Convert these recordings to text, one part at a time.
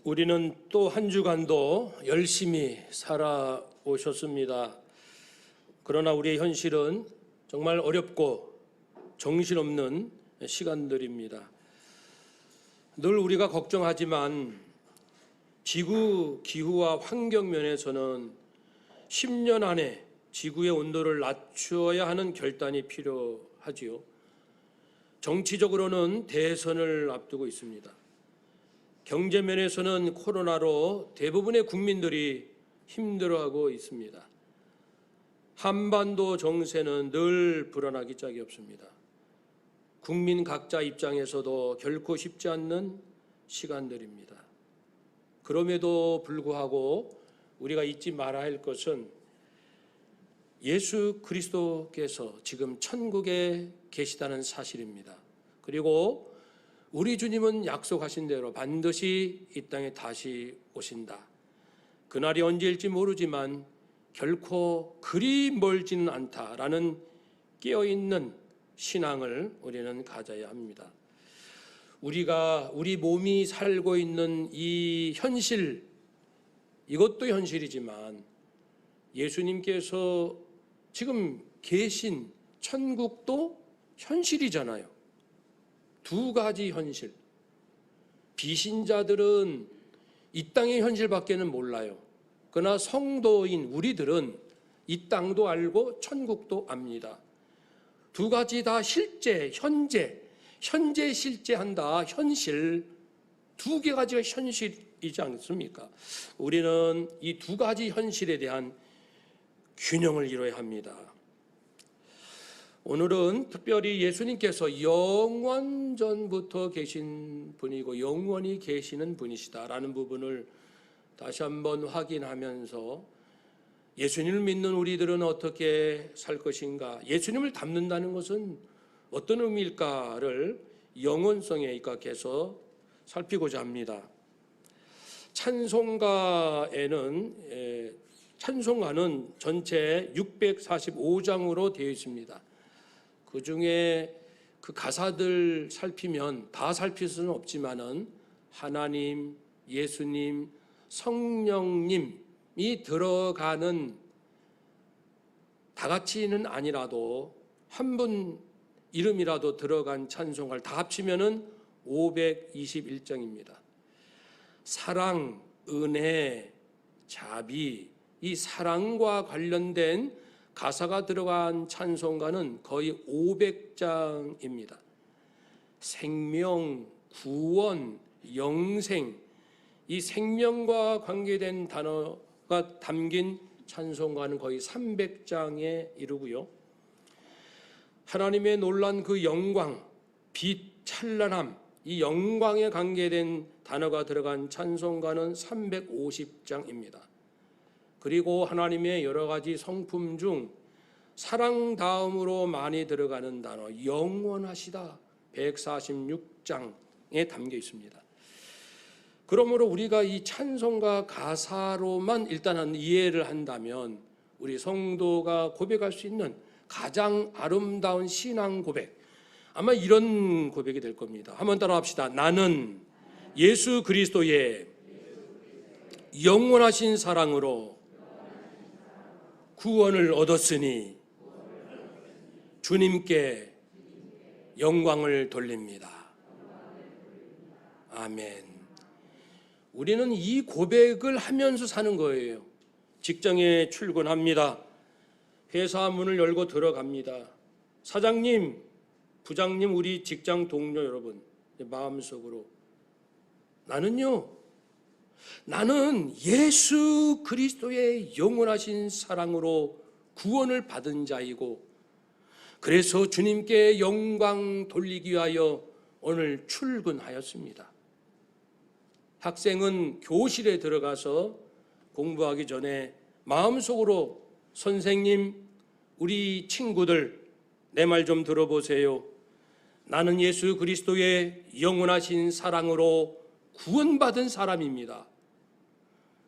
우리는 또 한 주간도 열심히 살아오셨습니다. 그러나 우리의 현실은 정말 어렵고 정신없는 시간들입니다. 늘 우리가 걱정하지만 지구 기후와 환경 면에서는 10년 안에 지구의 온도를 낮추어야 하는 결단이 필요하지요. 정치적으로는 대선을 앞두고 있습니다. 경제 면에서는 코로나로 대부분의 국민들이 힘들어하고 있습니다. 한반도 정세는 늘 불안하기 짝이 없습니다. 국민 각자 입장에서도 결코 쉽지 않는 시간들입니다. 그럼에도 불구하고 우리가 잊지 말아야 할 것은 예수 그리스도께서 지금 천국에 계시다는 사실입니다. 그리고 우리 주님은 약속하신 대로 반드시 이 땅에 다시 오신다. 그날이 언제일지 모르지만 결코 그리 멀지는 않다라는 깨어있는 신앙을 우리는 가져야 합니다. 우리 몸이 살고 있는 이 현실, 이것도 현실이지만 예수님께서 지금 계신 천국도 현실이잖아요. 두 가지 현실. 비신자들은 이 땅의 현실밖에는 몰라요. 그러나 성도인 우리들은 이 땅도 알고 천국도 압니다. 두 가지 다 실제, 현재 실제한다. 현실. 두 개 가지가 현실이지 않습니까? 우리는 이 두 가지 현실에 대한 균형을 이뤄야 합니다. 오늘은 특별히 예수님께서 영원 전부터 계신 분이고 영원히 계시는 분이시다라는 부분을 다시 한번 확인하면서 예수님을 믿는 우리들은 어떻게 살 것인가, 예수님을 닮는다는 것은 어떤 의미일까를 영혼성에 입각해서 살피고자 합니다. 찬송가는 전체 645장으로 되어 있습니다. 그 중에 그 가사들 살피면 다 살필 수는 없지만은 하나님, 예수님, 성령님이 들어가는, 다 같이는 아니라도 한 분 이름이라도 들어간 찬송가를 다 합치면은 521장입니다. 사랑, 은혜, 자비, 이 사랑과 관련된 가사가 들어간 찬송가는 거의 500장입니다. 생명, 구원, 영생, 이 생명과 관계된 단어가 담긴 찬송가는 거의 300장에 이르고요. 하나님의 놀란 그 영광, 빛, 찬란함, 이 영광에 관계된 단어가 들어간 찬송가는 350장입니다. 그리고 하나님의 여러 가지 성품 중 사랑 다음으로 많이 들어가는 단어 영원하시다 146장에 담겨 있습니다. 그러므로 우리가 이 찬송가 가사로만 일단 이해를 한다면 우리 성도가 고백할 수 있는 가장 아름다운 신앙 고백, 아마 이런 고백이 될 겁니다. 한번 따라 합시다. 나는 예수 그리스도의 영원하신 사랑으로 구원을 얻었으니 주님께 영광을 돌립니다. 아멘. 우리는 이 고백을 하면서 사는 거예요. 직장에 출근합니다. 회사 문을 열고 들어갑니다. 사장님, 부장님, 우리 직장 동료 여러분, 마음속으로 나는 예수 그리스도의 영원하신 사랑으로 구원을 받은 자이고 그래서 주님께 영광 돌리기 위하여 오늘 출근하였습니다. 학생은 교실에 들어가서 공부하기 전에 마음속으로 선생님, 우리 친구들 내 말 좀 들어보세요. 나는 예수 그리스도의 영원하신 사랑으로 구원받은 사람입니다.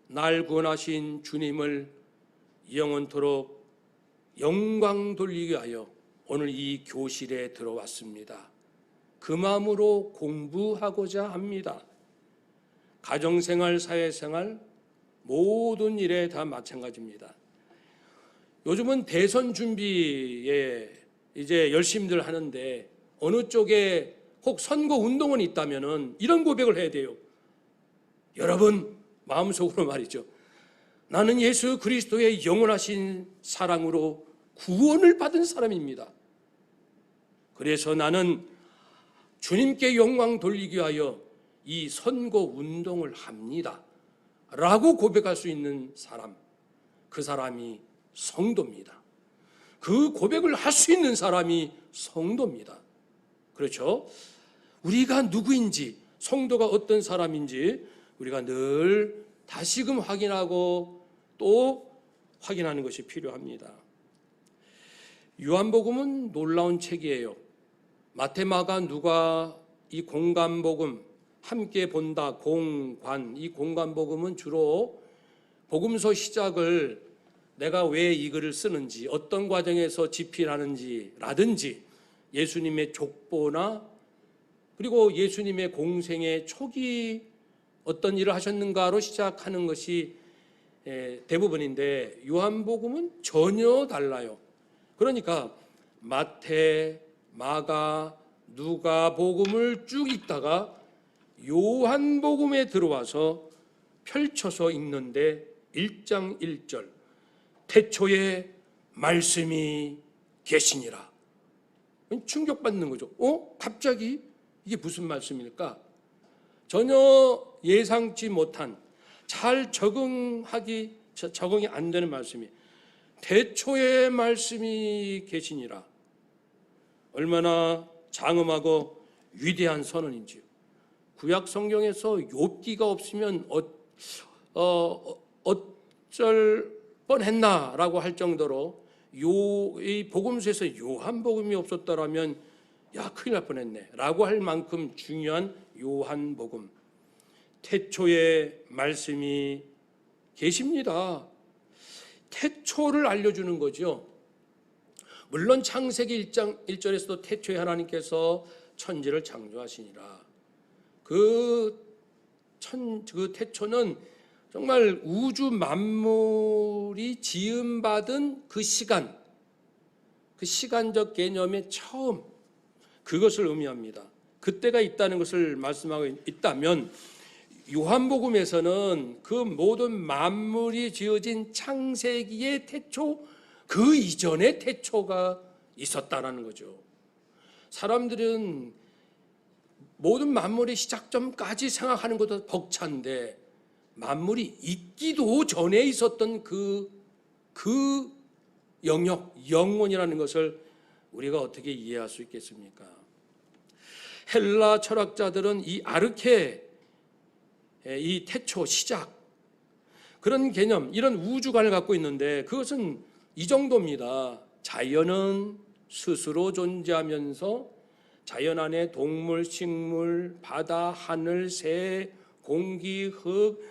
날 구원하신 주님을 영원토록 영광 돌리기 위하여 오늘 이 교실에 들어왔습니다. 그 마음으로 공부하고자 합니다. 가정생활, 사회생활 모든 일에 다 마찬가지입니다. 요즘은 대선 준비에 이제 열심히들 하는데 어느 쪽에 혹 선거 운동은 있다면은 이런 고백을 해야 돼요. 여러분 마음속으로 말이죠. 나는 예수 그리스도의 영원하신 사랑으로 구원을 받은 사람입니다. 그래서 나는 주님께 영광 돌리기 위하여 이 선거 운동을 합니다. 라고 고백할 수 있는 사람, 그 사람이 성도입니다. 그 고백을 할 수 있는 사람이 성도입니다. 그렇죠? 우리가 누구인지, 성도가 어떤 사람인지 우리가 늘 다시금 확인하고 또 확인하는 것이 필요합니다. 요한복음은 놀라운 책이에요. 마태, 마가, 누가 이 공관복음 함께 본다, 공관, 이 공관복음은 주로 복음서 시작을 내가 왜 이 글을 쓰는지, 어떤 과정에서 집필하는지라든지 예수님의 족보나 그리고 예수님의 공생의 초기 어떤 일을 하셨는가로 시작하는 것이 대부분인데 요한복음은 전혀 달라요. 그러니까 마태, 마가, 누가 복음을 쭉 읽다가 요한복음에 들어와서 펼쳐서 읽는데 1장 1절 태초에 말씀이 계시니라. 충격받는 거죠. 갑자기 이게 무슨 말씀일까? 전혀 예상치 못한, 잘 적응이 안 되는 말씀이 태초에 말씀이 계시니라. 얼마나 장엄하고 위대한 선언인지요. 구약 성경에서 욥기가 없으면 어쩔 뻔했나라고 할 정도로 이 복음서에서 요한복음이 없었더라면 야 큰일 날 뻔했네라고 할 만큼 중요한 요한복음. 태초에 말씀이 계십니다. 태초를 알려주는 거죠. 물론 창세기 1장 1절에서도 태초에 하나님께서 천지를 창조하시니라. 그 태초는 정말 우주 만물이 지음받은 그 시간, 그 시간적 개념의 처음, 그것을 의미합니다. 그때가 있다는 것을 말씀하고 있다면 요한복음에서는 그 모든 만물이 지어진 창세기의 태초, 그 이전의 태초가 있었다는 거죠. 사람들은 모든 만물의 시작점까지 생각하는 것도 벅찬데 만물이 있기도 전에 있었던 그 영역, 영혼이라는 것을 우리가 어떻게 이해할 수 있겠습니까? 헬라 철학자들은 이 아르케, 이 태초, 시작, 그런 개념, 이런 우주관을 갖고 있는데 그것은 이 정도입니다. 자연은 스스로 존재하면서 자연 안에 동물, 식물, 바다, 하늘, 새, 공기, 흙,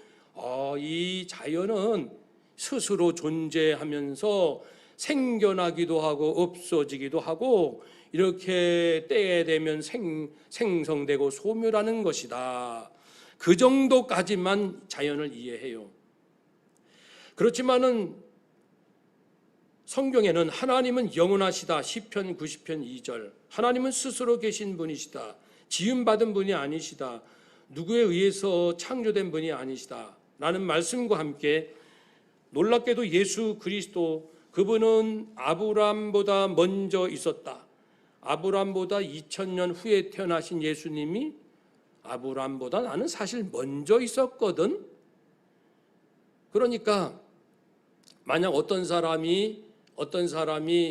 이 자연은 스스로 존재하면서 생겨나기도 하고 없어지기도 하고 이렇게 때에 되면 생성되고 소멸하는 것이다. 그 정도까지만 자연을 이해해요. 그렇지만은 성경에는 하나님은 영원하시다. 시편 90편 2절. 하나님은 스스로 계신 분이시다. 지음받은 분이 아니시다. 누구에 의해서 창조된 분이 아니시다. 라는 말씀과 함께 놀랍게도 예수 그리스도, 그분은 아브라함보다 먼저 있었다. 아브라함보다 2000년 후에 태어나신 예수님이 아브라함보다 나는 사실 먼저 있었거든. 그러니까 만약 어떤 사람이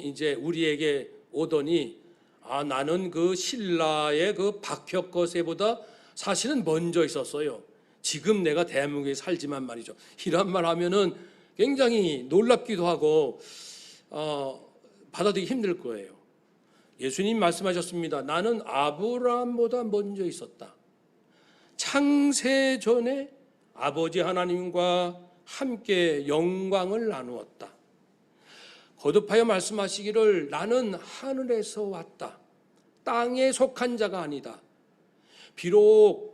이제 우리에게 오더니 나는 그 신라의 그 박혁거세보다 사실은 먼저 있었어요. 지금 내가 대한민국에 살지만 말이죠. 이런 말 하면은 굉장히 놀랍기도 하고 받아들이기 힘들 거예요. 예수님 말씀하셨습니다. 나는 아브라함보다 먼저 있었다. 창세 전에 아버지 하나님과 함께 영광을 나누었다. 거듭하여 말씀하시기를 나는 하늘에서 왔다. 땅에 속한 자가 아니다. 비록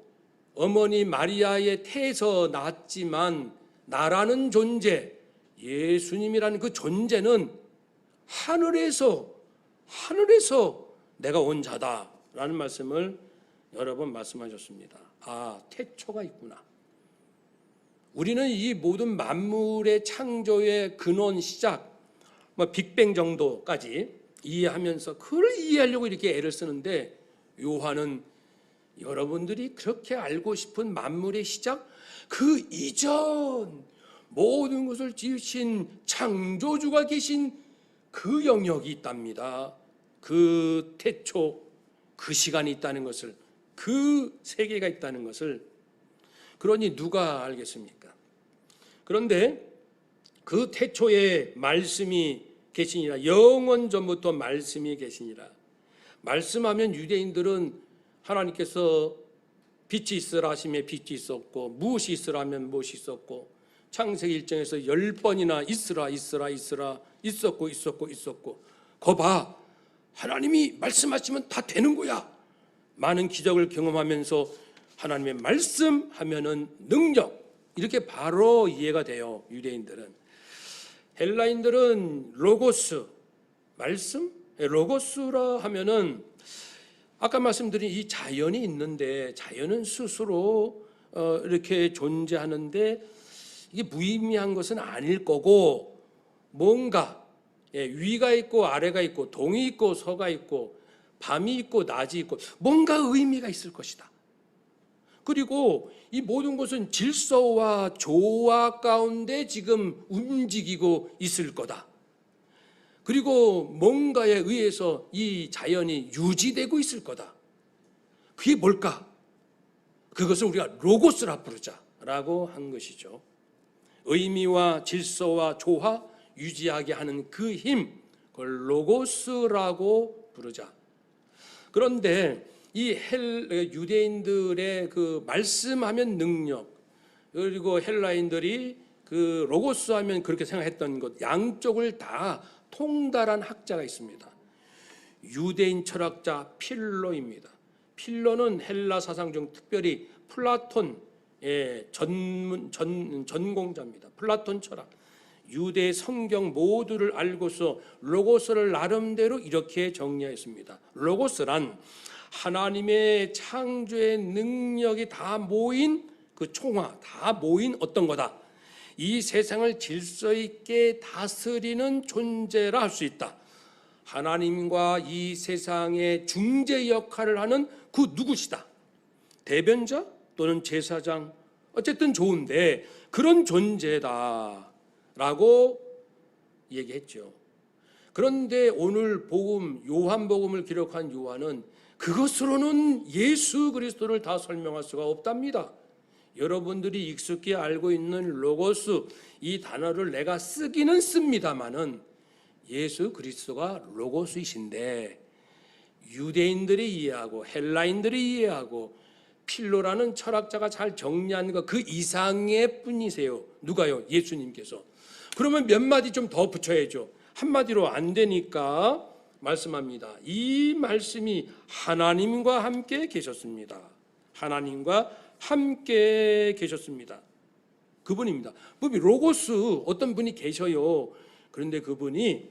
어머니 마리아의 태에서 낳았지만 나라는 존재, 예수님이라는 그 존재는 하늘에서 내가 온 자다라는 말씀을 여러 번 말씀하셨습니다. 아, 태초가 있구나. 우리는 이 모든 만물의 창조의 근원, 시작, 빅뱅 정도까지 이해하면서 그걸 이해하려고 이렇게 애를 쓰는데, 요한은 여러분들이 그렇게 알고 싶은 만물의 시작, 그 이전 모든 것을 지으신 창조주가 계신 그 영역이 있답니다. 그 태초, 그 시간이 있다는 것을, 그 세계가 있다는 것을. 그러니 누가 알겠습니까? 그런데 그 태초에 말씀이 계시니라, 영원 전부터 말씀이 계시니라. 말씀하면 유대인들은 하나님께서 빛이 있으라 하시며 빛이 있었고, 무엇이 있으라 하면 무엇이 있었고, 창세기 1장에서 10번이나 있으라 있었고 거봐, 하나님이 말씀하시면 다 되는 거야. 많은 기적을 경험하면서 하나님의 말씀하면은 능력, 이렇게 바로 이해가 돼요. 유대인들은. 헬라인들은 로고스, 말씀? 로고스라 하면은 아까 말씀드린 이 자연이 있는데, 자연은 스스로 이렇게 존재하는데 이게 무의미한 것은 아닐 거고, 뭔가 위가 있고 아래가 있고 동이 있고 서가 있고 밤이 있고 낮이 있고 뭔가 의미가 있을 것이다. 그리고 이 모든 것은 질서와 조화 가운데 지금 움직이고 있을 거다. 그리고 뭔가에 의해서 이 자연이 유지되고 있을 거다. 그게 뭘까? 그것을 우리가 로고스라 부르자라고 한 것이죠. 의미와 질서와 조화 유지하게 하는 그 힘, 그걸 로고스라고 부르자. 그런데 이 유대인들의 그 말씀하면 능력, 그리고 헬라인들이 그 로고스 하면 그렇게 생각했던 것, 양쪽을 다 통달한 학자가 있습니다. 유대인 철학자 필로입니다. 필로는 헬라 사상 중 특별히 플라톤의 전공자입니다. 플라톤 철학, 유대 성경 모두를 알고서 로고스를 나름대로 이렇게 정리했습니다. 로고스란 하나님의 창조의 능력이 다 모인 그 총화, 다 모인 어떤 거다. 이 세상을 질서 있게 다스리는 존재라 할 수 있다. 하나님과 이 세상의 중재 역할을 하는 그 누구시다. 대변자 또는 제사장, 어쨌든 좋은데 그런 존재다 라고 얘기했죠. 그런데 오늘 복음, 요한복음을 기록한 요한은 그것으로는 예수 그리스도를 다 설명할 수가 없답니다. 여러분들이 익숙히 알고 있는 로고스, 이 단어를 내가 쓰기는 씁니다마는 예수 그리스도가 로고스이신데, 유대인들이 이해하고 헬라인들이 이해하고 필로라는 철학자가 잘 정리한 것 그 이상의 분이세요. 누가요? 예수님께서. 그러면 몇 마디 좀 더 붙여야죠. 한마디로 안 되니까 말씀합니다. 이 말씀이 하나님과 함께 계셨습니다. 하나님과 함께 계셨습니다. 그분입니다. 그분이 로고스, 어떤 분이 계셔요. 그런데 그분이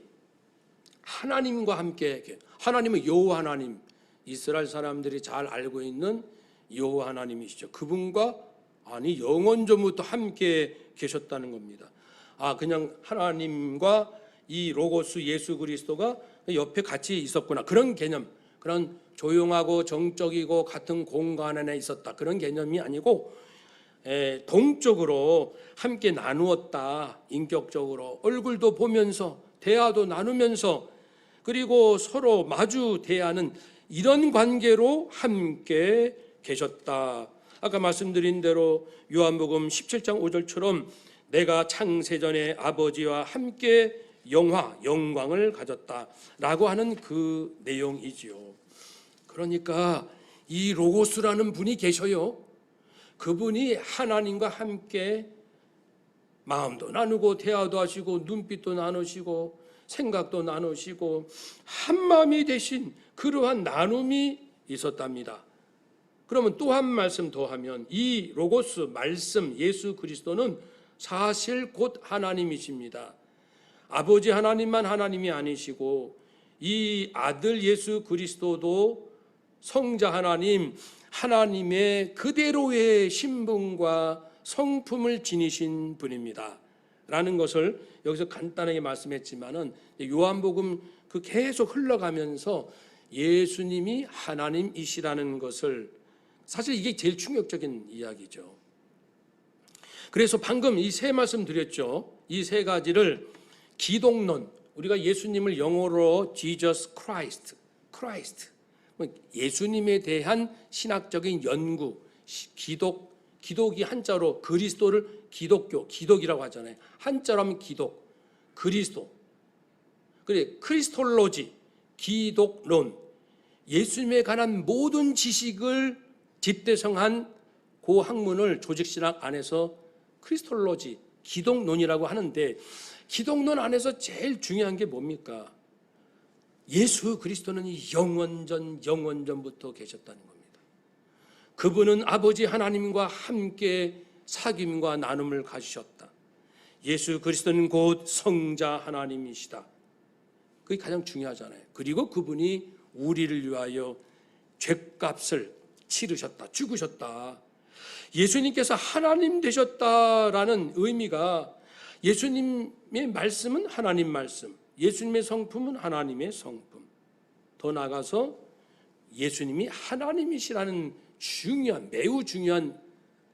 하나님과 함께, 하나님은 여호와 하나님, 이스라엘 사람들이 잘 알고 있는 여호와 하나님이시죠. 그분과 영원 전부터 함께 계셨다는 겁니다. 그냥 하나님과 이 로고스 예수 그리스도가 옆에 같이 있었구나, 그런 개념, 그런 조용하고 정적이고 같은 공간 안에 있었다, 그런 개념이 아니고 동적으로 함께 나누었다. 인격적으로 얼굴도 보면서 대화도 나누면서 그리고 서로 마주 대하는 이런 관계로 함께 계셨다. 아까 말씀드린 대로 요한복음 17장 5절처럼 내가 창세전에 아버지와 함께 영광을 가졌다라고 하는 그 내용이지요. 그러니까 이 로고스라는 분이 계셔요. 그분이 하나님과 함께 마음도 나누고 대화도 하시고 눈빛도 나누시고 생각도 나누시고 한마음이 되신 그러한 나눔이 있었답니다. 그러면 또 한 말씀 더 하면 이 로고스 말씀 예수 그리스도는 사실 곧 하나님이십니다. 아버지 하나님만 하나님이 아니시고 이 아들 예수 그리스도도 성자 하나님, 하나님의 그대로의 신분과 성품을 지니신 분입니다. 라는 것을 여기서 간단하게 말씀했지만은 요한복음 그 계속 흘러가면서 예수님이 하나님이시라는 것을, 사실 이게 제일 충격적인 이야기죠. 그래서 방금 이 세 말씀 드렸죠. 이 세 가지를 기독론, 우리가 예수님을 영어로 Jesus Christ, 예수님에 대한 신학적인 연구, 기독이 한자로 그리스도를 기독이라고 하잖아요. 한자로 하면 기독, 그리스도. 그래, 크리스톨로지, 기독론, 예수님에 관한 모든 지식을 집대성한 그 학문을 조직신학 안에서 크리스톨로지, 기독론이라고 하는데, 기독론 안에서 제일 중요한 게 뭡니까? 예수 그리스도는 영원전부터 계셨다는 겁니다. 그분은 아버지 하나님과 함께 사귐과 나눔을 가지셨다. 예수 그리스도는 곧 성자 하나님이시다. 그게 가장 중요하잖아요. 그리고 그분이 우리를 위하여 죗값을 치르셨다, 죽으셨다. 예수님께서 하나님 되셨다라는 의미가, 예수님의 말씀은 하나님 말씀, 예수님의 성품은 하나님의 성품. 더 나아가서 예수님이 하나님이시라는 매우 중요한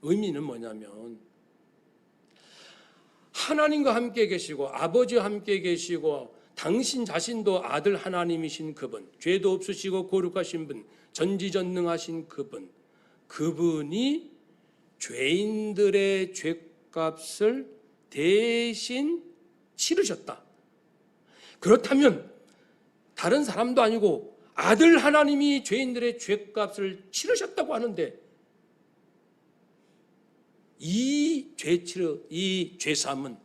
의미는 뭐냐면, 하나님과 함께 계시고 아버지와 함께 계시고 당신 자신도 아들 하나님이신 그분, 죄도 없으시고 거룩하신 분, 전지전능하신 그분이 죄인들의 죄값을 대신 치르셨다. 그렇다면 다른 사람도 아니고 아들 하나님이 죄인들의 죄값을 치르셨다고 하는데, 이 죄삼은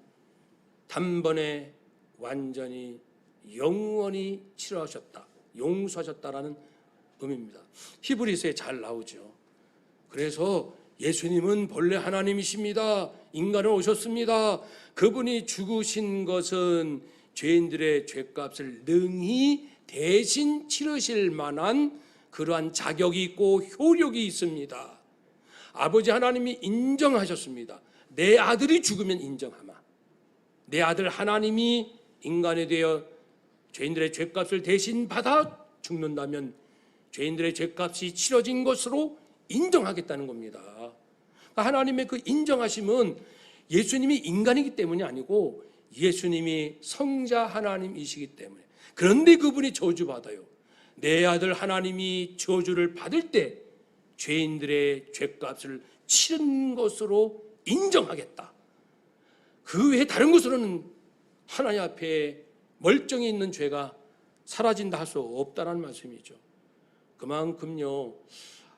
단번에 완전히 영원히 치러하셨다, 용서하셨다라는 의미입니다. 히브리서에 잘 나오죠. 그래서 예수님은 본래 하나님이십니다. 인간으로 오셨습니다. 그분이 죽으신 것은 죄인들의 죄값을 능히 대신 치르실 만한 그러한 자격이 있고 효력이 있습니다. 아버지 하나님이 인정하셨습니다. 내 아들이 죽으면 인정하마. 내 아들 하나님이 인간에 대하여 죄인들의 죄값을 대신 받아 죽는다면 죄인들의 죄값이 치러진 것으로 인정하겠다는 겁니다. 하나님의 그 인정하심은 예수님이 인간이기 때문이 아니고 예수님이 성자 하나님이시기 때문에. 그런데 그분이 저주받아요. 내 아들 하나님이 저주를 받을 때 죄인들의 죄값을 치른 것으로 인정하겠다. 그 외에 다른 것으로는 하나님 앞에 멀쩡히 있는 죄가 사라진다 할 수 없다는 말씀이죠. 그만큼요,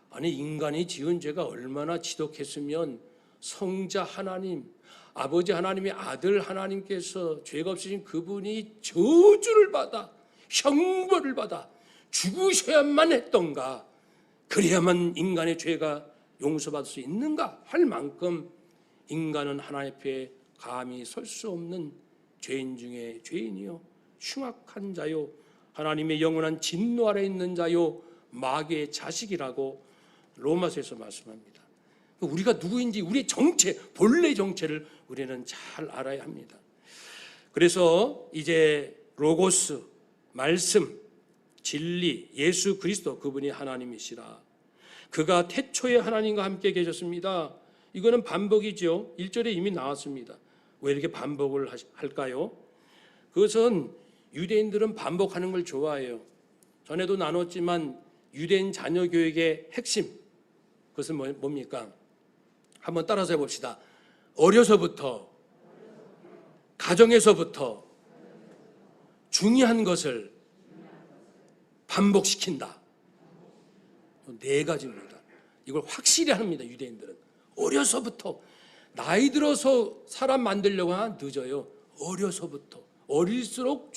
아니 인간이 지은 죄가 얼마나 지독했으면 성자 하나님, 아버지 하나님의 아들 하나님께서 죄가 없으신 그분이 저주를 받아 형벌을 받아 죽으셔야만 했던가, 그래야만 인간의 죄가 용서받을 수 있는가 할 만큼 인간은 하나님 앞에 감히 설 수 없는 죄인 중에 죄인이요, 흉악한 자요, 하나님의 영원한 진노 아래 있는 자요, 마귀의 자식이라고 로마서에서 말씀합니다. 우리가 누구인지, 우리의 정체, 본래 정체를 우리는 잘 알아야 합니다. 그래서 이제 로고스, 말씀, 진리, 예수 그리스도, 그분이 하나님이시라. 그가 태초에 하나님과 함께 계셨습니다. 이거는 반복이죠. 1절에 이미 나왔습니다. 왜 이렇게 반복을 할까요? 그것은 유대인들은 반복하는 걸 좋아해요. 전에도 나눴지만 유대인 자녀 교육의 핵심, 그것은 뭡니까? 한번 따라서 해봅시다. 어려서부터, 가정에서부터 중요한 것을 반복시킨다. 네 가지입니다. 이걸 확실히 합니다. 유대인들은 어려서부터. 나이 들어서 사람 만들려고 하면 늦어요. 어려서부터. 어릴수록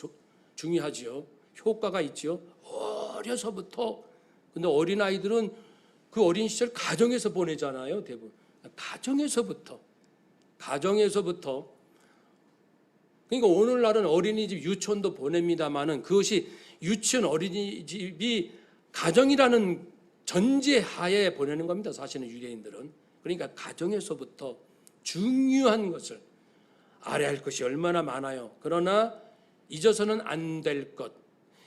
중요하지요. 효과가 있지요. 어려서부터. 근데 어린아이들은 그 어린 시절 가정에서 보내잖아요. 대부분 가정에서부터. 그러니까 오늘날은 어린이집 유치원도 보냅니다마는 그것이 유치원 어린이집이 가정이라는 전제하에 보내는 겁니다. 사실은 유대인들은. 그러니까 가정에서부터 중요한 것을 알아야 할 것이 얼마나 많아요. 그러나 잊어서는 안 될 것,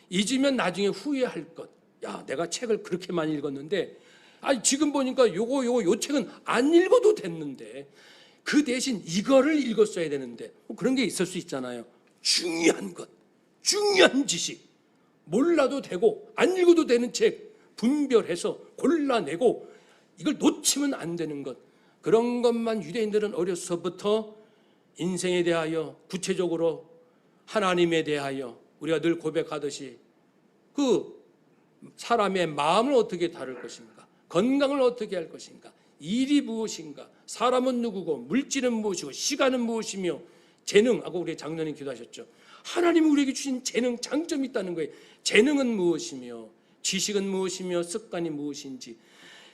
잊으면 나중에 후회할 것. 야, 내가 책을 그렇게 많이 읽었는데 지금 보니까 요 책은 안 읽어도 됐는데 그 대신 이거를 읽었어야 되는데 그런 게 있을 수 있잖아요. 중요한 것, 중요한 지식, 몰라도 되고 안 읽어도 되는 책 분별해서 골라내고 이걸 놓치면 안 되는 것, 그런 것만 유대인들은 어려서부터 인생에 대하여 구체적으로 하나님에 대하여 우리가 늘 고백하듯이 그 사람의 마음을 어떻게 다룰 것인가, 건강을 어떻게 할 것인가, 일이 무엇인가, 사람은 누구고 물질은 무엇이고 시간은 무엇이며 재능하고 우리 작년에 기도하셨죠. 하나님이 우리에게 주신 재능, 장점이 있다는 거예요. 재능은 무엇이며 지식은 무엇이며 습관이 무엇인지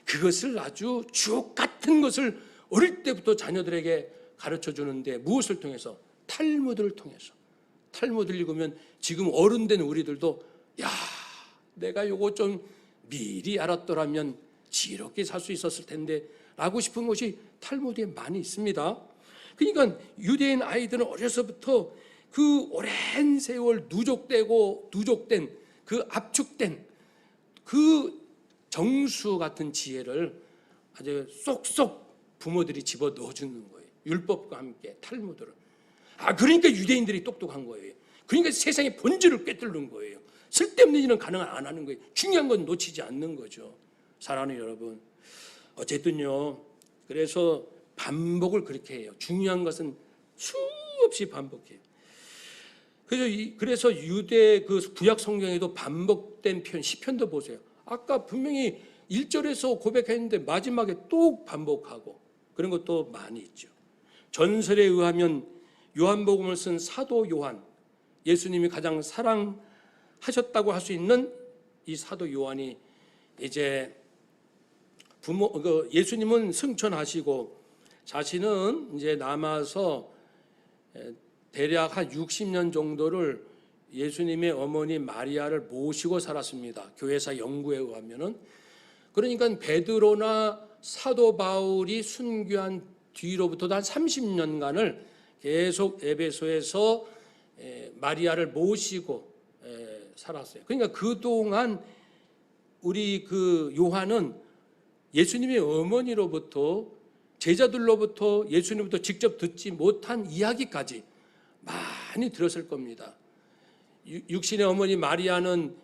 그것을 아주 주옥 같은 것을 어릴 때부터 자녀들에게 가르쳐 주는데 무엇을 통해서? 탈무드를 통해서. 탈무드를 읽으면 지금 어른 된 우리들도 야, 내가 요거 좀 미리 알았더라면 지혜롭게 살 수 있었을 텐데 라고 싶은 것이 탈무드에 많이 있습니다. 그러니까 유대인 아이들은 어려서부터 그 오랜 세월 누적된 그 압축된 그 정수 같은 지혜를 아주 쏙쏙 부모들이 집어 넣어주는 거예요. 율법과 함께 탈무드를. 그러니까 유대인들이 똑똑한 거예요. 그러니까 세상의 본질을 꿰뚫는 거예요. 쓸데없는 일은 가능 안 하는 거예요. 중요한 건 놓치지 않는 거죠. 사랑하는 여러분, 어쨌든요, 그래서 반복을 그렇게 해요. 중요한 것은 수없이 반복해요. 그래서 유대 그 구약 성경에도 반복된 표현, 시편도 보세요. 아까 분명히 1절에서 고백했는데 마지막에 또 반복하고 그런 것도 많이 있죠. 전설에 의하면 요한복음을 쓴 사도 요한, 예수님이 가장 사랑하셨다고 할 수 있는 이 사도 요한이 이제 예수님은 승천하시고 자신은 이제 남아서 대략 한 60년 정도를 예수님의 어머니 마리아를 모시고 살았습니다. 교회사 연구에 의하면은. 그러니까 베드로나 사도 바울이 순교한 뒤로부터도 한 30년간을 계속 에베소에서 마리아를 모시고 살았어요. 그러니까 그동안 우리 그 요한은 예수님의 어머니로부터 제자들로부터 예수님부터 직접 듣지 못한 이야기까지 많이 들었을 겁니다. 육신의 어머니 마리아는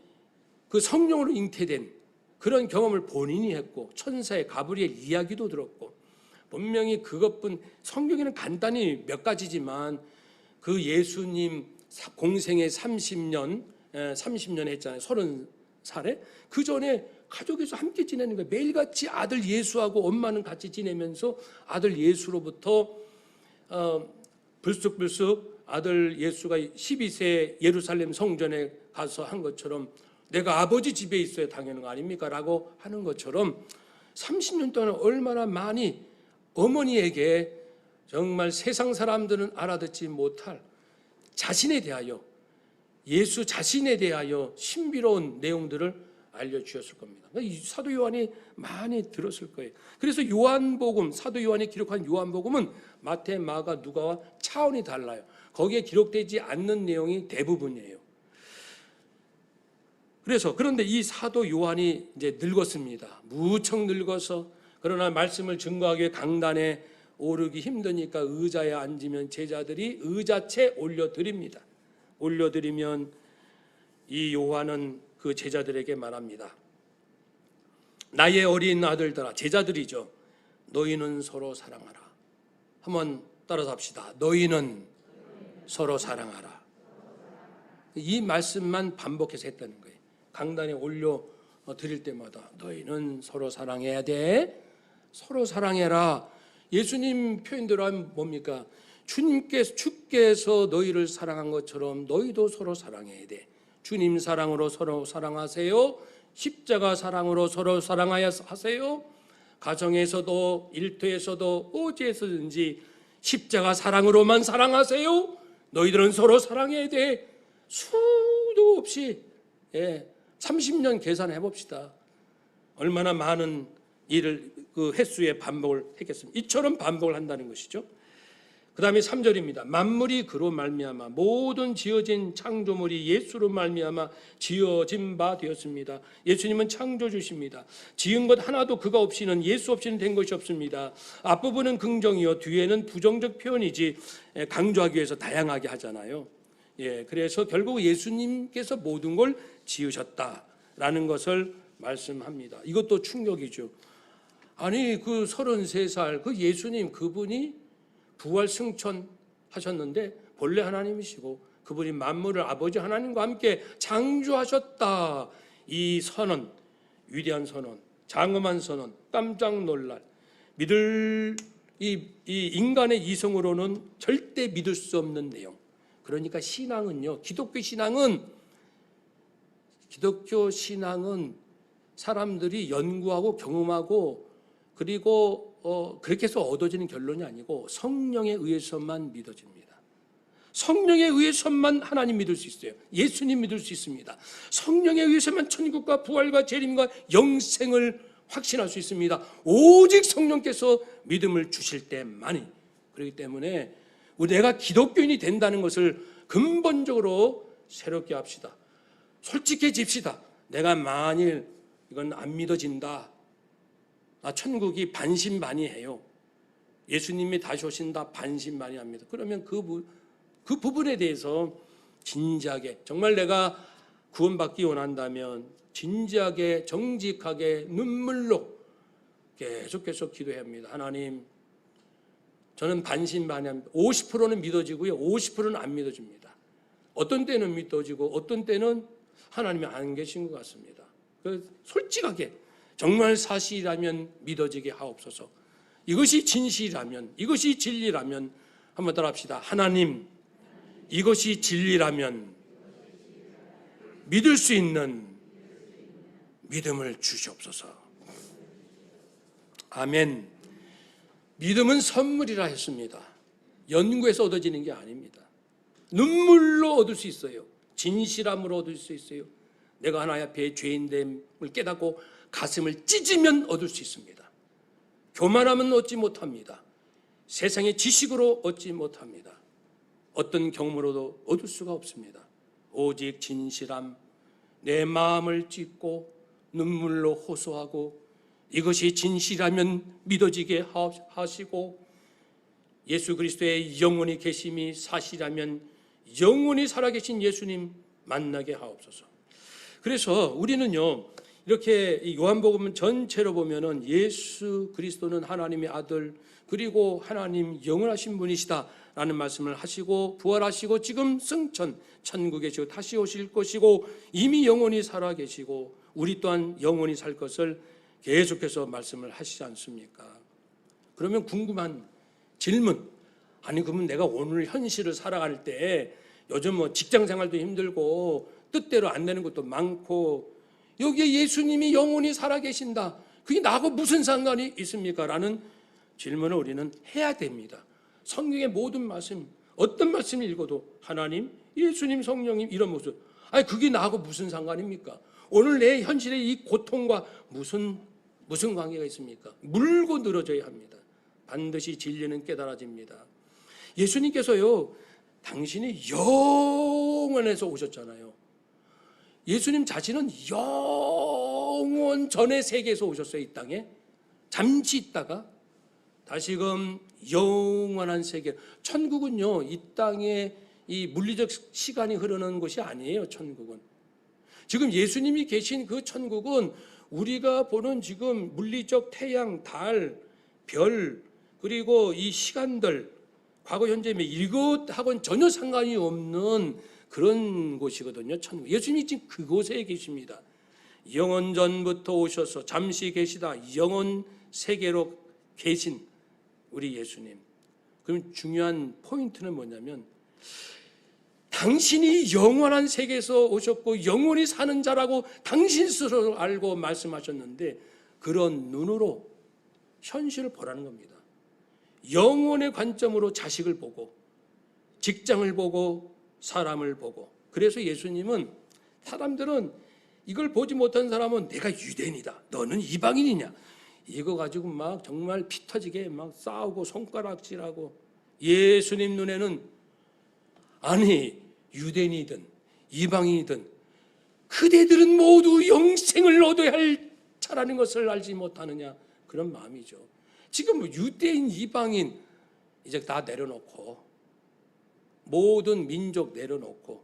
그 성령으로 잉태된 그런 경험을 본인이 했고 천사의 가브리엘 이야기도 들었고 분명히 그것뿐 성경에는 간단히 몇 가지지만 그 예수님 공생의 30년 했잖아요. 30살에 그 전에 가족에서 함께 지내는 거예요. 매일같이 아들 예수하고 엄마는 같이 지내면서 아들 예수로부터 불쑥불쑥 아들 예수가 12세 예루살렘 성전에 가서 한 것처럼 내가 아버지 집에 있어야 당연한 거 아닙니까? 라고 하는 것처럼 30년 동안 얼마나 많이 어머니에게 정말 세상 사람들은 알아듣지 못할 자신에 대하여 예수 자신에 대하여 신비로운 내용들을 알려주셨을 겁니다. 이 사도 요한이 많이 들었을 거예요. 그래서 요한복음, 사도 요한이 기록한 요한복음은 마태, 마가, 누가와 차원이 달라요. 거기에 기록되지 않는 내용이 대부분이에요. 그런데 이 사도 요한이 이제 늙었습니다. 무척 늙어서 그러나 말씀을 증거하기 위해 강단에 오르기 힘드니까 의자에 앉으면 제자들이 의자채 올려드립니다. 올려드리면 이 요한은 그 제자들에게 말합니다. 나의 어린 아들들아, 제자들이죠. 너희는 서로 사랑하라. 한번 따라서 합시다. 너희는 서로 사랑하라. 이 말씀만 반복해서 했다는 거예요. 강단에 올려 드릴 때마다 너희는 서로 사랑해야 돼. 서로 사랑해라. 예수님 표현대로 하면 뭡니까? 주께서 너희를 사랑한 것처럼 너희도 서로 사랑해야 돼. 주님 사랑으로 서로 사랑하세요. 십자가 사랑으로 서로 사랑하여 하세요. 가정에서도 일터에서도 어디에서든지 십자가 사랑으로만 사랑하세요. 너희들은 서로 사랑해야 돼. 수도 없이 30년 계산해 봅시다. 얼마나 많은 일을 그 횟수의 반복을 했겠습니까? 이처럼 반복을 한다는 것이죠. 그 다음에 3절입니다. 만물이 그로 말미암아 모든 지어진 창조물이 예수로 말미암아 지어진 바 되었습니다. 예수님은 창조주십니다. 지은 것 하나도 그가 없이는, 예수 없이는 된 것이 없습니다. 앞부분은 긍정이요 뒤에는 부정적 표현이지 강조하기 위해서 다양하게 하잖아요. 그래서 결국 예수님께서 모든 걸 지으셨다라는 것을 말씀합니다. 이것도 충격이죠. 아니 그 33살 그 예수님, 그분이 부활 승천하셨는데 본래 하나님이시고 그분이 만물을 아버지 하나님과 함께 창조하셨다. 이 선언, 위대한 선언, 장엄한 선언, 깜짝 놀랄, 믿을 이 인간의 이성으로는 절대 믿을 수 없는 내용. 그러니까 신앙은요, 기독교 신앙은 사람들이 연구하고 경험하고 그리고 그렇게 해서 얻어지는 결론이 아니고 성령에 의해서만 믿어집니다. 성령에 의해서만 하나님 믿을 수 있어요. 예수님 믿을 수 있습니다. 성령에 의해서만 천국과 부활과 재림과 영생을 확신할 수 있습니다. 오직 성령께서 믿음을 주실 때만이. 그렇기 때문에 내가 기독교인이 된다는 것을 근본적으로 새롭게 합시다. 솔직해집시다. 내가 만일 이건 안 믿어진다, 천국이 반신반의해요. 예수님이 다시 오신다 반신반의합니다. 그러면 그 부분에 대해서 진지하게, 정말 내가 구원받기 원한다면 진지하게 정직하게 눈물로 계속해서 기도해야 합니다. 하나님, 저는 반신반의합니다. 50%는 믿어지고요, 50%는 안 믿어집니다. 어떤 때는 믿어지고 어떤 때는 하나님이 안 계신 것 같습니다. 솔직하게 정말 사실이라면 믿어지게 하옵소서. 이것이 진실이라면, 이것이 진리라면 한번 따라합시다. 하나님, 이것이 진리라면 믿을 수 있는 믿음을 주시옵소서. 아멘. 믿음은 선물이라 했습니다. 연구에서 얻어지는 게 아닙니다. 눈물로 얻을 수 있어요. 진실함으로 얻을 수 있어요. 내가 하나님 앞에 죄인됨을 깨닫고 가슴을 찢으면 얻을 수 있습니다. 교만하면 얻지 못합니다. 세상의 지식으로 얻지 못합니다. 어떤 경험으로도 얻을 수가 없습니다. 오직 진실함, 내 마음을 찢고 눈물로 호소하고 이것이 진실하면 믿어지게 하시고 예수 그리스도의 영원히 계심이 사실하면 영원히 살아계신 예수님 만나게 하옵소서. 그래서 우리는요, 이렇게 요한복음 전체로 보면은 예수 그리스도는 하나님의 아들, 그리고 하나님 영원하신 분이시다라는 말씀을 하시고 부활하시고 지금 승천 천국에 계시고 다시 오실 것이고 이미 영원히 살아계시고 우리 또한 영원히 살 것을 계속해서 말씀을 하시지 않습니까? 그러면 궁금한 질문, 아니 그러면 내가 오늘 현실을 살아갈 때 요즘 뭐 직장 생활도 힘들고 뜻대로 안 되는 것도 많고 여기에 예수님이 영원히 살아계신다, 그게 나하고 무슨 상관이 있습니까? 라는 질문을 우리는 해야 됩니다. 성경의 모든 말씀, 어떤 말씀을 읽어도 하나님, 예수님, 성령님 이런 모습, 아니 그게 나하고 무슨 상관입니까? 오늘 내 현실의 이 고통과 무슨 관계가 있습니까? 물고 늘어져야 합니다. 반드시 진리는 깨달아집니다. 예수님께서요, 당신이 영원에서 오셨잖아요. 예수님 자신은 영원 전의 세계에서 오셨어요. 이 땅에 잠시 있다가 다시금 영원한 세계, 천국은요 이 땅에 이 물리적 시간이 흐르는 것이 아니에요. 천국은 지금 예수님이 계신 그 천국은 우리가 보는 지금 물리적 태양, 달, 별, 그리고 이 시간들, 과거, 현재, 이것하고는 전혀 상관이 없는 그런 곳이거든요. 천국. 예수님이 지금 그곳에 계십니다. 영원 전부터 오셔서 잠시 계시다 영원 세계로 계신 우리 예수님. 그럼 중요한 포인트는 뭐냐면 다 당신이 영원한 세계에서 오셨고 영원히 사는 자라고 당신 스스로 알고 말씀하셨는데 그런 눈으로 현실을 보라는 겁니다. 영혼의 관점으로 자식을 보고 직장을 보고 사람을 보고. 그래서 예수님은 사람들은 이걸 보지 못한 사람은 내가 유대인이다, 너는 이방인이냐, 이거 가지고 막 정말 피 터지게 막 싸우고 손가락질하고. 예수님 눈에는 아니 유대인이든 이방인이든 그대들은 모두 영생을 얻어야 할 자라는 것을 알지 못하느냐, 그런 마음이죠. 지금 유대인 이방인 이제 다 내려놓고 모든 민족 내려놓고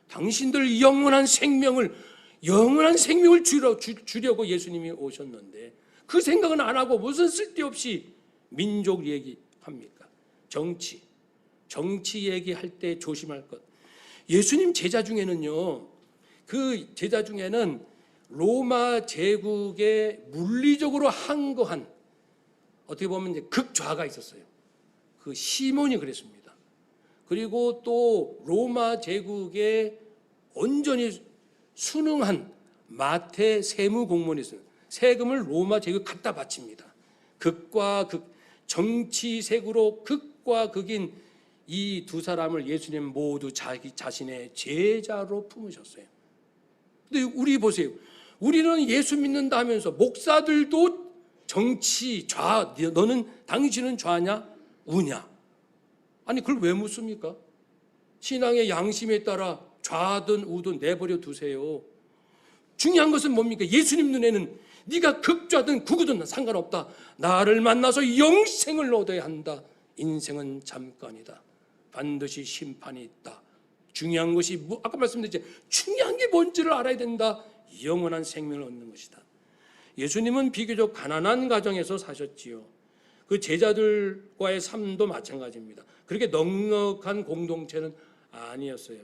당신들 영원한 생명을 주려고 예수님이 오셨는데 그 생각은 안 하고 무슨 쓸데없이 민족 얘기합니까? 정치 얘기할 때 조심할 것. 예수님 제자 중에는요, 그 제자 중에는 로마 제국에 물리적으로 항거한 어떻게 보면 이제 극좌가 있었어요. 그 시몬이 그랬습니다. 그리고 또 로마 제국에 온전히 순응한 마태 세무 공무원이 있어요. 세금을 로마 제국에 갖다 바칩니다. 극과 극, 정치색으로 극과 극인 이 두 사람을 예수님 모두 자기 자신의 제자로 품으셨어요. 근데 우리 보세요. 우리는 예수 믿는다 하면서 목사들도 정치 너는 당신은 좌냐 우냐, 아니 그걸 왜 묻습니까? 신앙의 양심에 따라 좌든 우든 내버려 두세요. 중요한 것은 뭡니까? 예수님 눈에는 네가 극좌든 극우든 상관없다. 나를 만나서 영생을 얻어야 한다. 인생은 잠깐이다. 반드시 심판이 있다. 중요한 것이 아까 말씀드렸죠. 중요한 게 뭔지를 알아야 된다. 영원한 생명을 얻는 것이다. 예수님은 비교적 가난한 가정에서 사셨지요. 그 제자들과의 삶도 마찬가지입니다. 그렇게 넉넉한 공동체는 아니었어요.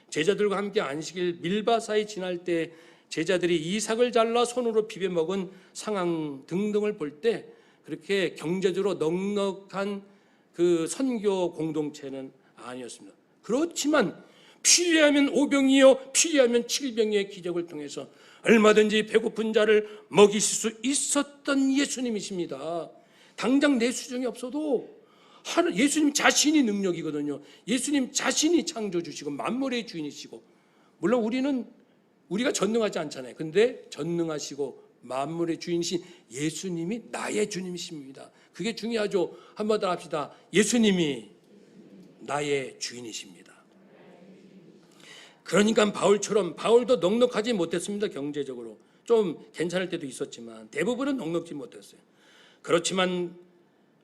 제자들과 함께 안식일 밀바사에 지날 때 제자들이 이삭을 잘라 손으로 비벼 먹은 상황 등등을 볼 때 그렇게 경제적으로 넉넉한 그 선교 공동체는 아니었습니다. 그렇지만 필요하면 5병이요 필요하면 7병의 기적을 통해서 얼마든지 배고픈 자를 먹이실 수 있었던 예수님이십니다. 당장 내 수정이 없어도 예수님 자신이 능력이거든요. 예수님 자신이 창조주시고 만물의 주인이시고, 물론 우리가 전능하지 않잖아요. 근데 전능하시고 만물의 주인이신 예수님이 나의 주님이십니다. 그게 중요하죠. 한번 더 합시다. 예수님이 나의 주인이십니다. 그러니까 바울도 넉넉하지 못했습니다. 경제적으로 좀 괜찮을 때도 있었지만 대부분은 넉넉지 못했어요. 그렇지만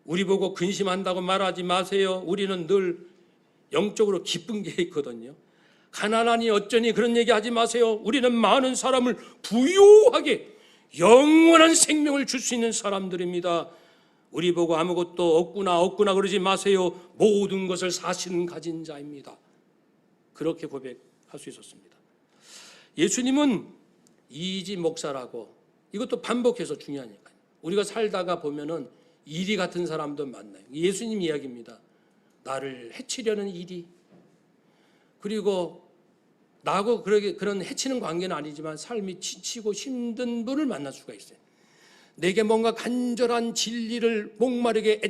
우리 보고 근심한다고 말하지 마세요. 우리는 늘 영적으로 기쁜 게 있거든요. 가난하니 어쩌니 그런 얘기하지 마세요. 우리는 많은 사람을 부유하게 영원한 생명을 줄 수 있는 사람들입니다. 우리 보고 아무것도 없구나 그러지 마세요. 모든 것을 사실은 가진 자입니다. 그렇게 고백할 수 있었습니다. 예수님은 이지 목사라고, 이것도 반복해서 중요하니까요. 우리가 살다가 보면은 이리 같은 사람도 만나요. 예수님 이야기입니다. 나를 해치려는 이리, 그리고 나하고 그런 해치는 관계는 아니지만 삶이 지치고 힘든 분을 만날 수가 있어요. 내게 뭔가 간절한 진리를 목마르게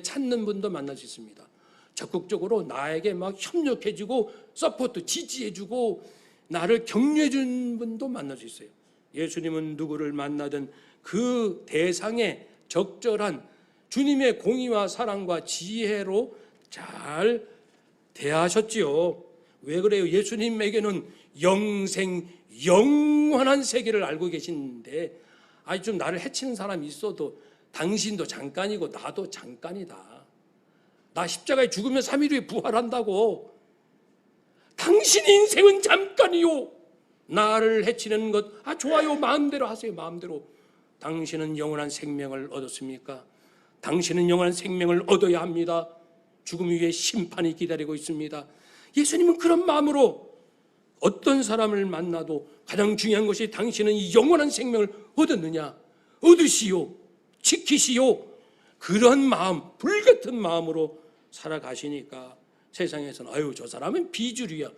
찾는 분도 만날 수 있습니다. 적극적으로 나에게 막 협력해주고 서포트, 지지해주고 나를 격려해주는 분도 만날 수 있어요. 예수님은 누구를 만나든 그 대상에 적절한 주님의 공의와 사랑과 지혜로 잘 대하셨지요. 왜 그래요? 예수님에게는 영원한 세계를 알고 계신데, 좀 나를 해치는 사람이 있어도 당신도 잠깐이고 나도 잠깐이다. 나 십자가에 죽으면 3일 후에 부활한다고. 당신 인생은 잠깐이요. 나를 해치는 것 좋아요. 마음대로 하세요. 마음대로. 당신은 영원한 생명을 얻었습니까? 당신은 영원한 생명을 얻어야 합니다. 죽음 위에 심판이 기다리고 있습니다. 예수님은 그런 마음으로 어떤 사람을 만나도 가장 중요한 것이 당신은 영원한 생명을 얻었느냐, 얻으시오, 지키시오, 그런 마음, 불같은 마음으로 살아가시니까 세상에서는 아유 저 사람은 비주류야.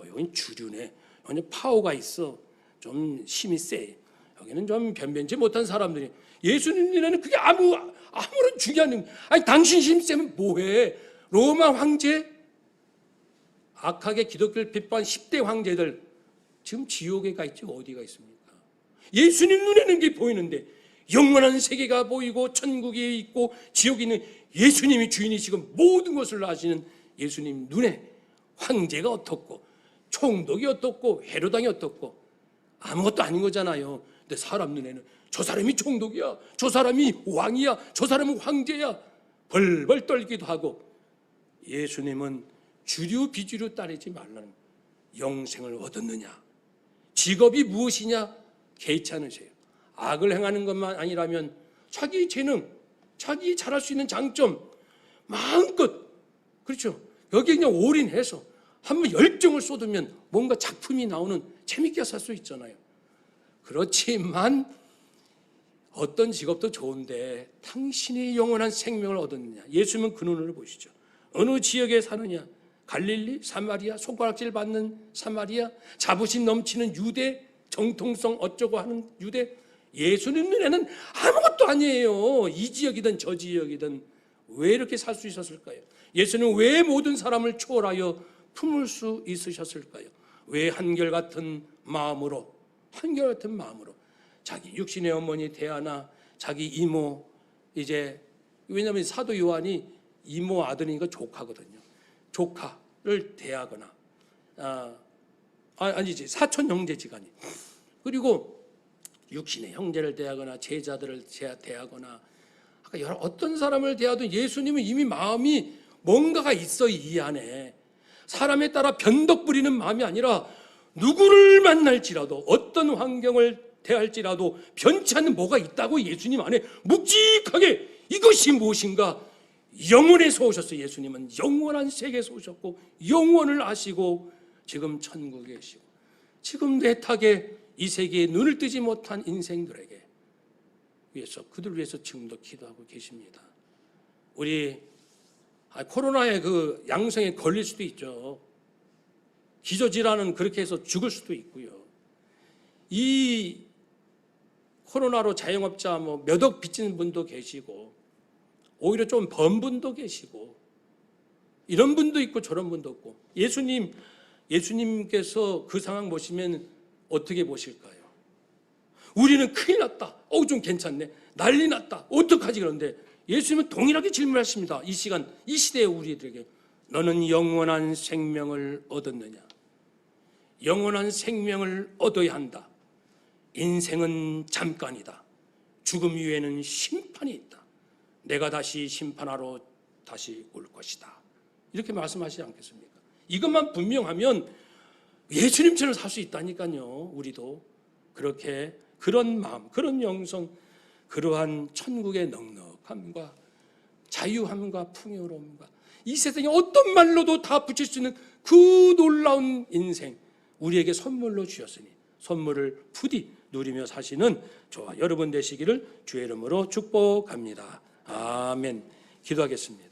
여긴 주류네. 여기 파워가 있어. 좀 힘이 세. 여기는 좀 변변치 못한 사람들이. 예수님 눈에는 그게 아무런 중요한 아니 당신 힘 세면 뭐해? 로마 황제 악하게 기독교를 비판 10대 황제들 지금 지옥에 가 있지 어디가 있습니까? 예수님 눈에는 게 보이는데 영원한 세계가 보이고 천국이 있고 지옥이 있는 예수님이 주인이시고 모든 것을 아시는 예수님 눈에 황제가 어떻고 총독이 어떻고 헤로당이 어떻고 아무것도 아닌 거잖아요. 근데 사람 눈에는 저 사람이 총독이야, 저 사람이 왕이야, 저 사람은 황제야 벌벌 떨기도 하고 예수님은 주류 비주류 따르지 말라는 영생을 얻었느냐 직업이 무엇이냐 개의치 않으세요. 악을 행하는 것만 아니라면 자기 재능, 자기 잘할 수 있는 장점 마음껏 그렇죠. 여기에 그냥 올인해서 한번 열정을 쏟으면 뭔가 작품이 나오는 재밌게 살 수 있잖아요. 그렇지만 어떤 직업도 좋은데 당신이 영원한 생명을 얻었느냐. 예수님은 그 눈을 보시죠. 어느 지역에 사느냐. 갈릴리, 사마리아, 손가락질 받는 사마리아, 자부심 넘치는 유대, 정통성 어쩌고 하는 유대. 예수님 눈에는 아무것도 아니에요. 이 지역이든 저 지역이든. 왜 이렇게 살 수 있었을까요? 예수님은 왜 모든 사람을 초월하여 품을 수 있으셨을까요? 왜 한결같은 마음으로 자기 육신의 어머니 대하나 자기 이모 이제 왜냐하면 사도 요한이 이모 아들이니까 조카거든요. 조카를 대하거나 아니지 사촌 형제지간이 그리고 육신의 형제를 대하거나 제자들을 대하거나 어떤 사람을 대하든 예수님은 이미 마음이 뭔가가 있어 이 안에 사람에 따라 변덕 부리는 마음이 아니라 누구를 만날지라도 어떤 환경을 대할지라도 변치 않는 뭐가 있다고 예수님 안에 묵직하게 이것이 무엇인가 영원에서 오셨어요. 예수님은 영원한 세계에서 오셨고 영원을 아시고 지금 천국에 계시고 지금 애타게 이 세계에 눈을 뜨지 못한 인생들에게 위해서 그들 위해서 지금도 기도하고 계십니다. 우리 코로나의 그 양성에 걸릴 수도 있죠. 기저질환은 그렇게 해서 죽을 수도 있고요. 이 코로나로 자영업자 몇 억 빚진 분도 계시고 오히려 좀 번 분도 계시고 이런 분도 있고 저런 분도 있고 예수님께서 그 상황 보시면 어떻게 보실까요? 우리는 큰일 났다. 좀 괜찮네. 난리 났다. 어떡하지? 그런데 예수님은 동일하게 질문하십니다. 이 시간, 이 시대의 우리들에게 너는 영원한 생명을 얻었느냐? 영원한 생명을 얻어야 한다. 인생은 잠깐이다. 죽음 위에는 심판이 있다. 내가 다시 심판하러 다시 올 것이다. 이렇게 말씀하시지 않겠습니까? 이것만 분명하면 예수님처럼 살 수 있다니까요. 우리도 그렇게 그런 마음, 그런 영성, 그러한 천국의 넉넉함과 자유함과 풍요로움과 이 세상에 어떤 말로도 다 붙일 수 있는 그 놀라운 인생 우리에게 선물로 주셨으니 선물을 부디 누리며 사시는 저와 여러분 되시기를 주의 이름으로 축복합니다. 아멘. 기도하겠습니다.